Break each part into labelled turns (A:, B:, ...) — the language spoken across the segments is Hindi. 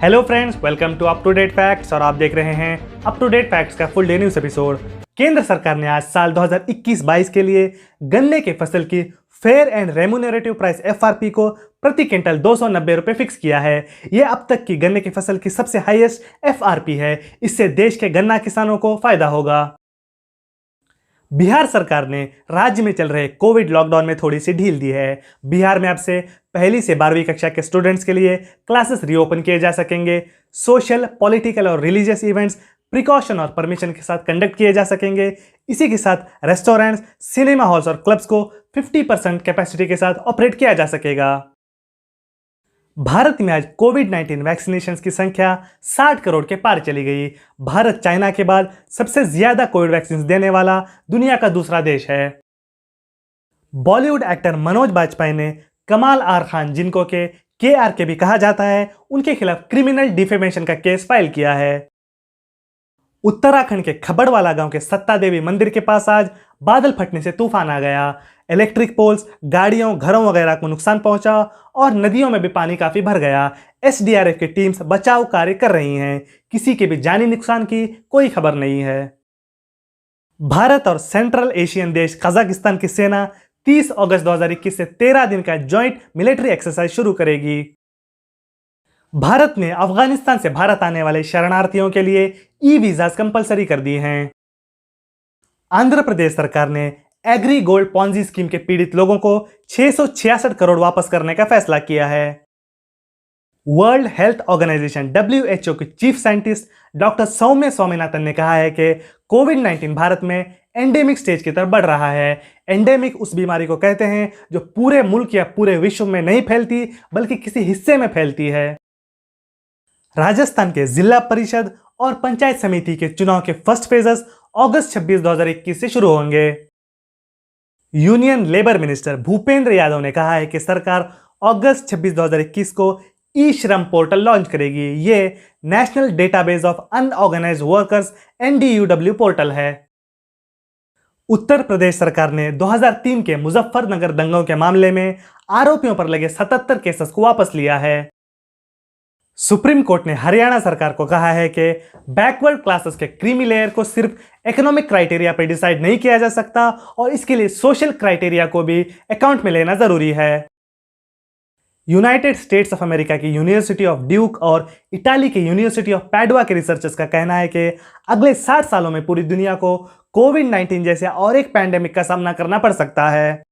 A: Hello friends, welcome to up to date facts और आप देख रहे हैं अप टू डेट फैक्ट्स का फुल डे न्यूज एपिसोड। केंद्र सरकार ने आज साल 2021-22 के लिए गन्ने की फसल की fair and remunerative price FRP को प्रति क्विंटल 290 रुपए फिक्स किया है। यह अब तक की गन्ने की फसल की सबसे हाईएस्ट एफआरपी है। इससे देश के गन्ना किसानों को फायदा होगा। बिहार सरकार ने राज्य में चल रहे कोविड लॉकडाउन में थोड़ी सी ढील दी है। बिहार में अब से पहली से 12वीं कक्षा के स्टूडेंट्स के लिए क्लासेस रीओपन किए जा सकेंगे। सोशल, पॉलिटिकल और रिलीजियस इवेंट्स प्रिकॉशन और परमिशन के साथ कंडक्ट किए जा सकेंगे। इसी के साथ रेस्टोरेंट्स, सिनेमा हॉल्स और क्लब्स को 50% कैपेसिटी के साथ ऑपरेट किया जा सकेगा। भारत में आज कोविड-19 वैक्सीनेशन की संख्या 60 करोड़ के पार चली गई। भारत चाइना के बाद सबसे ज्यादा कोविड वैक्सीन देने वाला दुनिया का दूसरा देश है। बॉलीवुड एक्टर मनोज बाजपेयी ने कमाल आर खान, जिनको के KR के भी कहा जाता है, उनके खिलाफ क्रिमिनल डिफेमेशन का केस फाइल किया है। उत्तराखंड के खबड़वाला गांव के सत्ता देवी मंदिर के पास आज बादल फटने से तूफान आ गया। इलेक्ट्रिक पोल्स, गाड़ियों, घरों वगैरह को नुकसान पहुंचा और नदियों में भी पानी काफी भर गया। SDRF की टीम्स बचाव कार्य कर रही हैं। किसी के भी जानी नुकसान की कोई खबर नहीं है। भारत और सेंट्रल एशियन देश कजाकिस्तान की सेना 30 अगस्त 2021 से 13 दिन का जॉइंट मिलिट्री एक्सरसाइज शुरू करेगी। भारत ने अफगानिस्तान से भारत आने वाले शरणार्थियों के लिए ई-वीजास कंपलसरी कर दिए हैं। आंध्र प्रदेश सरकार ने एग्री गोल्ड पॉन्जी स्कीम के पीड़ित लोगों को 666 करोड़ वापस करने का फैसला किया है। वर्ल्ड हेल्थ ऑर्गेनाइजेशन WHO के चीफ साइंटिस्ट डॉक्टर सौम्य स्वामीनाथन ने कहा है कि कोविड-19 भारत में एंडेमिक स्टेज की तरफ बढ़ रहा है। एंडेमिक उस बीमारी को कहते हैं जो पूरे मुल्क या पूरे विश्व में नहीं फैलती, बल्कि किसी हिस्से में फैलती है। राजस्थान के जिला परिषद और पंचायत समिति के चुनाव के फर्स्ट फेजेस अगस्त 26, 2021 से शुरू होंगे। Union labour minister Bhupendra Yadav ने कहा है कि सरकार अगस्त 26, 2021 को ई-श्रम पोर्टल लॉन्च करेगी। ये national database of unorganised workers NDUW portal है। उत्तर प्रदेश सरकार ने 2003 के मुजफ्फरनगर दंगों के मामले में आरोपियों पर लगे 77 केसेस को वापस लिया है। सुप्रीम कोर्ट ने हरियाणा सरकार को कहा है कि बैकवर्ड क्लासेस के क्रीमी लेयर को सिर्फ इकोनॉमिक क्राइटेरिया पर डिसाइड नहीं किया जा सकता और इसके लिए सोशल क्राइटेरिया को भी अकाउंट में लेना जरूरी है। यूनाइटेड स्टेट्स ऑफ अमेरिका की यूनिवर्सिटी ऑफ ड्यूक और इटाली की यूनिवर्सिटी ऑफ पैडुआ के रिसर्चर्स का कहना है कि अगले 60 सालों में पूरी दुनिया को कोविड-19 जैसे और एक पैंडेमिक का सामना करना पड़ सकता है।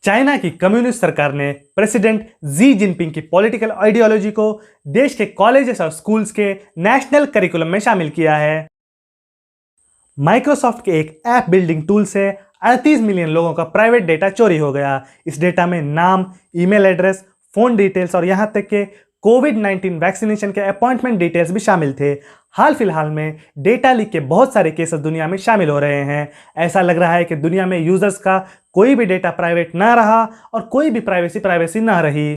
A: चाइना की कम्युनिस्ट सरकार ने प्रेसिडेंट जी जिनपिंग की पॉलिटिकल आइडियोलॉजी को देश के कॉलेजेस और स्कूल्स के नेशनल करिकुलम में शामिल किया है। माइक्रोसॉफ्ट के एक ऐप बिल्डिंग टूल से 38 मिलियन लोगों का प्राइवेट डेटा चोरी हो गया। इस डेटा में नाम, ईमेल एड्रेस, फोन डिटेल्स और यहां तक के कोविड-19 वैक्सीनेशन के अपॉइंटमेंट डिटेल्स भी शामिल थे। हाल फिलहाल में डेटा लीक के बहुत सारे केसेस दुनिया में शामिल हो रहे हैं। ऐसा लग रहा है कि दुनिया में यूजर्स का कोई भी डेटा प्राइवेट ना रहा और कोई भी प्राइवेसी ना रही।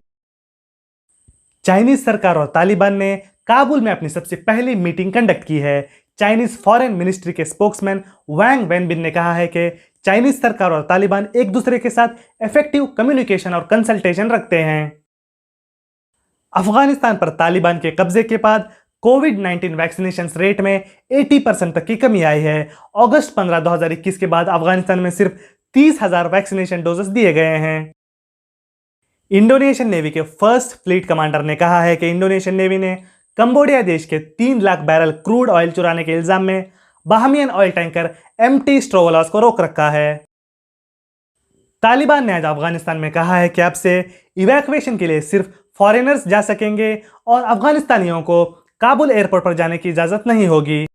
A: चाइनीज सरकार और तालिबान ने काबुल में अपनी सबसे पहली मीटिंग कंडक्ट की है। चाइनीज फॉरेन मिनिस्ट्री के स्पोक्समैन वांग वेनबिन ने कहा है कि चाइनीज सरकार और तालिबान एक दूसरे के साथ इफेक्टिव कम्युनिकेशन और कंसल्टेशन रखते हैं। अफगानिस्तान पर तालिबान के कब्जे के बाद कोविड-19 वैक्सीनेशन रेट में 80% तक की कमी आई है। अगस्त 15, 2021 के बाद अफगानिस्तान में सिर्फ 30,000 वैक्सीनेशन डोजेस दिए गए हैं। इंडोनेशियन नेवी के फर्स्ट फ्लीट कमांडर ने कहा है कि इंडोनेशियन नेवी ने कंबोडिया देश के 3 लाख बैरल क्रूड ऑयल चुराने के इल्जाम में बाहमियन ऑयल टैंकर MT स्ट्रोवलास को रोक रखा है। तालिबान ने आज अफगानिस्तान में कहा है कि अब से इवैक्यूएशन के लिए सिर्फ फॉरेनर्स जा सकेंगे और अफगानिस्तानियों को काबुल एयरपोर्ट पर जाने की इजाजत नहीं होगी।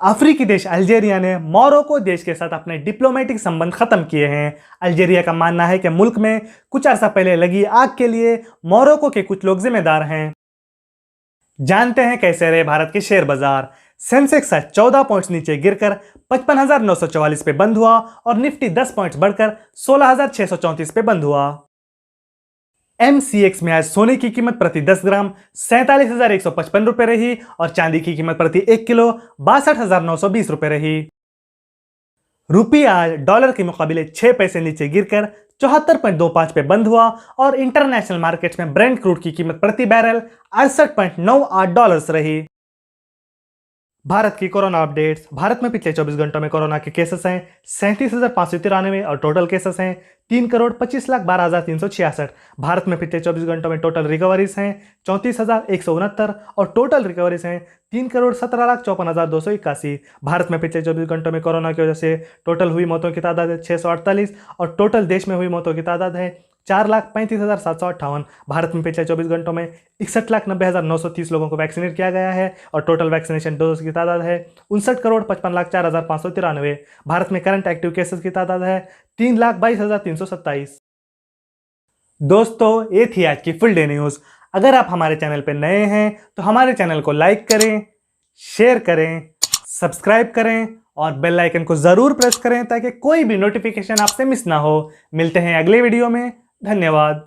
A: अफ्रीकी देश अल्जीरिया ने मोरक्को देश के साथ अपने डिप्लोमेटिक संबंध खत्म किए हैं। अल्जीरिया का मानना है कि मुल्क में कुछ अर्सा पहले लगी आग के लिए मोरक्को के कुछ लोग जिम्मेदार हैं। जानते हैं कैसे रहे भारत के शेयर बाजार। सेंसेक्स 14 पॉइंट्स नीचे गिरकर 55,944 पे बंद हुआ और निफ्टी 10 पॉइंट्स बढ़कर 16,634 पे बंद हुआ। MCX में आज सोने की कीमत प्रति 10 ग्राम 47,155 रुपए रही और चांदी की कीमत प्रति 1 किलो 62,920 रुपए रही। रुपया आज डॉलर के मुकाबले 6 पैसे नीचे गिरकर 74.25 पे बंद हुआ और इंटरनेशनल मार्केट्स में ब्रेंट क्रूड की कीमत प्रति बैरल $68.98 रही। भारत की कोरोना अपडेट्स। भारत में पिछले 24 घंटों में कोरोना के केसेस हैं 37,593 और टोटल केसेस हैं 3,25,12,366। भारत में पिछले 24 घंटों में टोटल रिकवरीज हैं 34,169 और टोटल रिकवरीज हैं 3,17,54,281। भारत में पिछले 24 घंटों में कोरोना की वजह से टोटल हुई मौतों की तादाद है 648 और टोटल देश में हुई मौतों की तादाद है 4,35,758। भारत में पिछले 24 घंटों में 61,90,930 लोगों को वैक्सीनेट किया गया है और टोटल वैक्सीनेशन डोज की तादाद है 59,55,04,593। भारत में करंट एक्टिव केसेस की तादाद है 3,22,327। दोस्तों, ये थी आज की फुल डे न्यूज़। अगर आप हमारे चैनल पर नए हैं तो हमारे चैनल को लाइक करें, शेयर करें, सब्सक्राइब करें और बेल आइकन को ज़रूर प्रेस करें ताकि कोई भी नोटिफिकेशन आपसे मिस ना हो। मिलते हैं अगले वीडियो में। धन्यवाद।